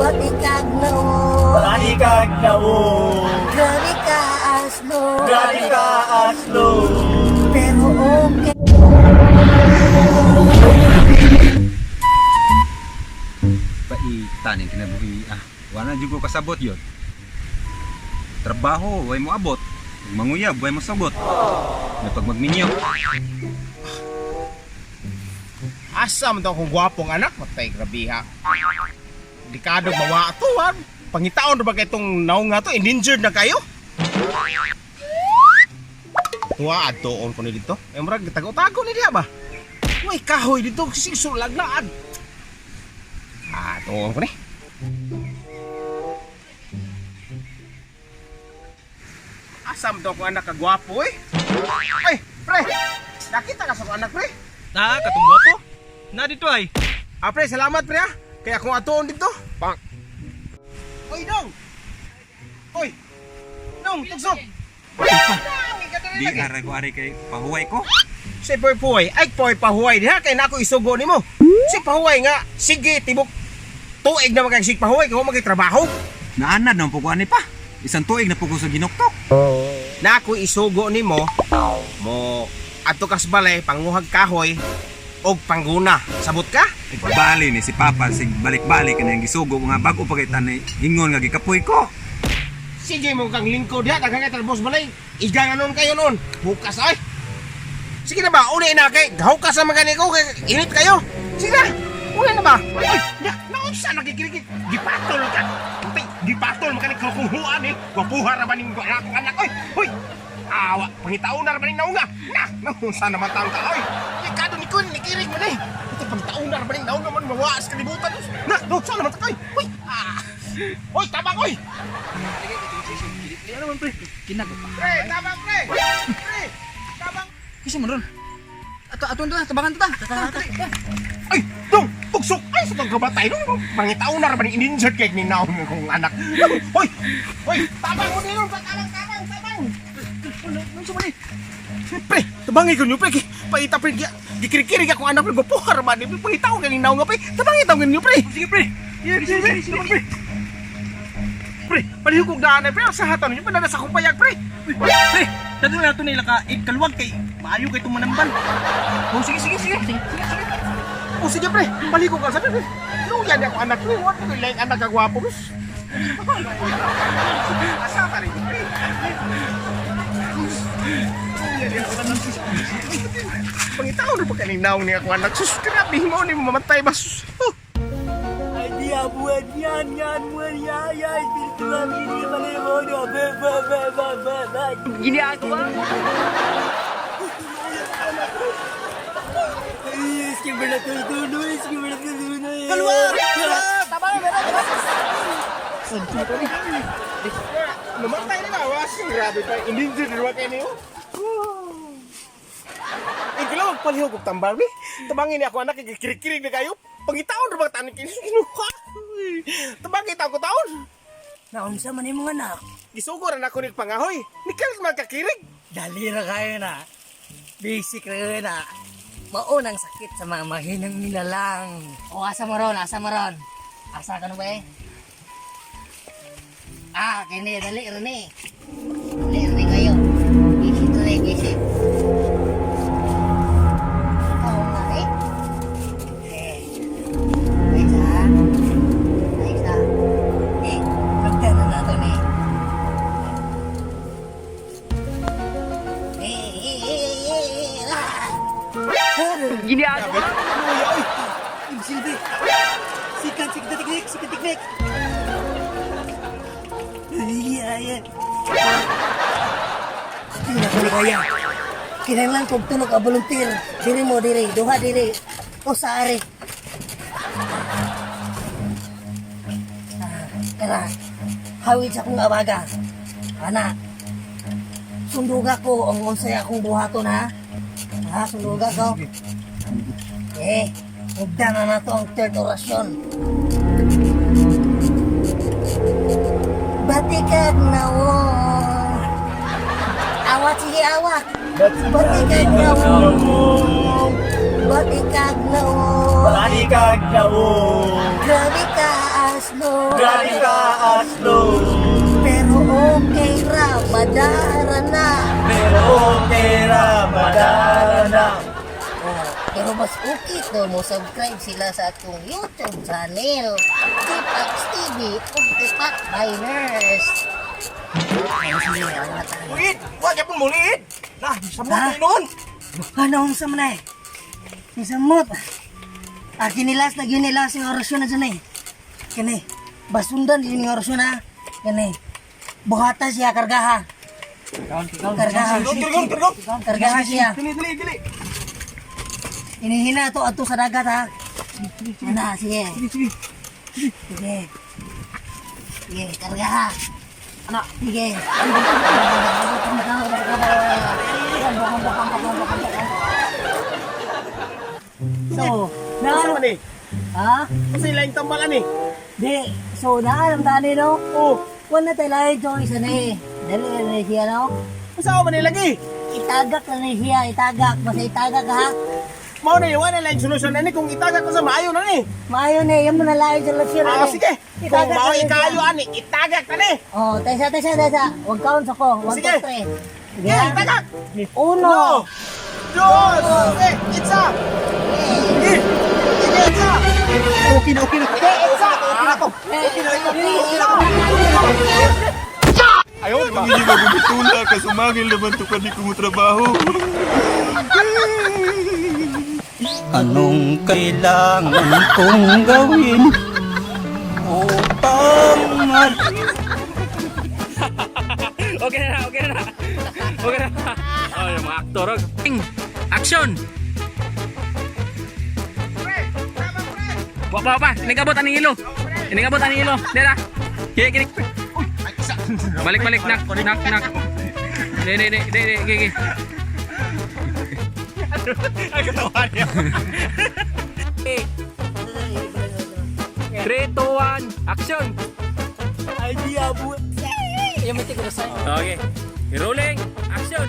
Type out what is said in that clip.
Batikag na o. Batikag na o. Grabe ka aslo. Grabe ka aslo. Pero okay. Taning kinabuhi wala jud ko kasabot yon. Trabaho way mo abot, manguyab way mo sagot. May pag magminyo. Asa man daw kung gwapong anak, matay grabiha. Dekado mawa atuan. Pangitaon ba kay itong naong nga to, endangered na kayo? Tuwa, atoon ko ni dito. Eh, marag, tago-tago ni diya ba? Uy, kahoy dito, kasi sulaglaan. Atoon ko ni. Asam daw kung anak kagwapo eh. Ay, pre! Nakita ka sa anak, pre? Na, katong gwapo. Na dito ay. Pre, salamat, pre ah. Kaya kung atoon dito. Pang. Hoy, Dong! Hoy! Dong, tugsok! Di aray ko ari kay pahuway ko. Si Poy, ay Poy pahuway diha kay nako isugo nimo. Si pahuway nga, sige tibok tuig na magkasig pahuway kung magtrabaho. Naanad nang puguan ni pa. Isang tuig na pugo sa ginuktok. Nako isugo nimo mo adto kas balay panguhag kahoy og pangguna. Sabot ka? Bali ni si Papa sig balik-balik kanang gisugo nga bago pa kay tanay ingon nga gikapoy ko. Sige mo kang lingkod diha daghang kay talbos balay. Iganganon kayo nun. Bukas ay. Sige na ba? Uli na kay gahukas sa magani ko kay init kayo. Sige na. Uli na ba? Ay, naunsa nakikirikit. Gipatol ka. Gipatol makanik kung eh. Wapuha ra ba ning anak oy. Hoy. Awa, pangitaon na ra ba ning naunga. Naunsa naman taon ka oy. Ikado ni kun nikirig mo ni. Ito pangitaon na ra ba ning naunga man mawaas kalibutan. Naunsa naman ta koy. Hoy. Hoy, tabang oy. Ano man pre? Kinago pa. Pre, tabang pre. Pre, tabang. Kisa mo ron. Ato tabangan to ta. Ay, dong, tugsok. Ay, sa pagkabatay dong. Pangitaon na ra ba ning injured kay ni naong kong anak. Hoy. Hoy, tabang mo nilon, tabang. Ano man ni? Pre, tabangi ko nyo, pre. Paita, pre. Gikiri-kiri akong anak, pre. Gupuhar man. Pangitaon ka ni naong nga, pre. Tabangi taon nyo, pre. Sige pre. Sige pre. Pre, palihugog na anay, pre. Sa hatan nyo, panana sa kumpayag, pre. Pre, dito na ito nila ka ikaluwag kay maayo kay tumanamban. Oh, sige. O, sige, pre. Palihugog ka. Sabi, pre. Luyan ako anak, pre. What ko like anak kagwapo, pre. Asa ka rin, pre. Pangitaon na pa kaning naong niya akong anak. Sus, grabe mo ni mamatay ba? Sus. Ay dia buat yan ya espiritu ini malemono ba. Gini ako ba? Iski berlaku. Keluar! Tabang, namatay na bawas. Grabe pa. Injured na kayo niyo. Ikaw, palihog kong tambal, ni. Tabangin niya ako anak, kikirig na kayo. Pangitaon na bang tanin kayo? Kinuha. Tabangin ako taon. Naunsa man imong anak. Isugo na ako ni pangahoy. Nikalit magkakirig. Dali ra kayo na. Basic ra kayo na. Maunang sakit sa mga mahinang nilalang. O asa mo ron. Asa ka na ba eh? Kini dali rin eh. Dali rin kayo. Basic. Oo nga eh. Isa. Pagka na nato eh. Gini ako. Silbi. Sikat teknik. Iya. Tidak boleh kaya. Kinahanglan kog tulog ka volunteer. Diri mo diri, duha diri. O sa ari. Tara. Hawid sa akong abaga. Ana. Sunduga ko ang unsay akong buhaton ha. Sunduga ko. Ugda na to ang third orasyon. Batikag na wo. Awat sige awat. Batikag na wo. Batikag na wo. Batikag na wo. Grabe ka aslo. Gani ka aslo. Pero okay ra, madara na. Pero okay ra, madara na. Oh, pero mas okay to mo subscribe sila sa akong YouTube channel. Tipax TV ug Tipak Miners. Ayun sige, ano na tayo. Mulit! Huwag yapon mulit! Nah, sabot Ha? tayo noon! Ano ang samanay? Isamot. Kinilas na ginilas yung orasyon na dyan eh. Kani, basundan din yung orasyon na. Kani, buhata siya, kargaha. Kargaha. Kargaha siya. Dili! Inihina to ato sa dagat ha. Ano, sige. Sige. Sige, kargaha. Ano, sige. So, Asa man eh? ha? Kasi laing tambalan eh. Di, so naalam tani no? Oh, Wala tayo lang choice na eh. Dali na siya no? asa man lagi? Itagak na siya, itagak. Basta itagak ha? Mao na iwan na lang solusyon na ni kung itagak ko sa maayo na ni. Maayo na, yung manalayo sa lasyon na Ah, sige. Kung Itagak mao na siya. ikayo ani, itagak ka ni. Oh, tesa. Huwag kaon sa ko. 1, Sige. 2, 3. Sige, itagak. Uno. Dos, itsa. Sige, itsa. Okay na. Sige, itsa. Okay na to. Ayaw, di ba? Hindi magubitula ka sumangil naman to pa di ko trabaho. Anong kailangan kong gawin upang Okay na. Oh, yung mga aktor. Action! Pa. Inigabot ang ilo. Dera. Kini. Balik. Nak. De. Gigi. Ay, katawa niya. 3, 2, 1, action! Idea, bu. Okay. Rolling, action!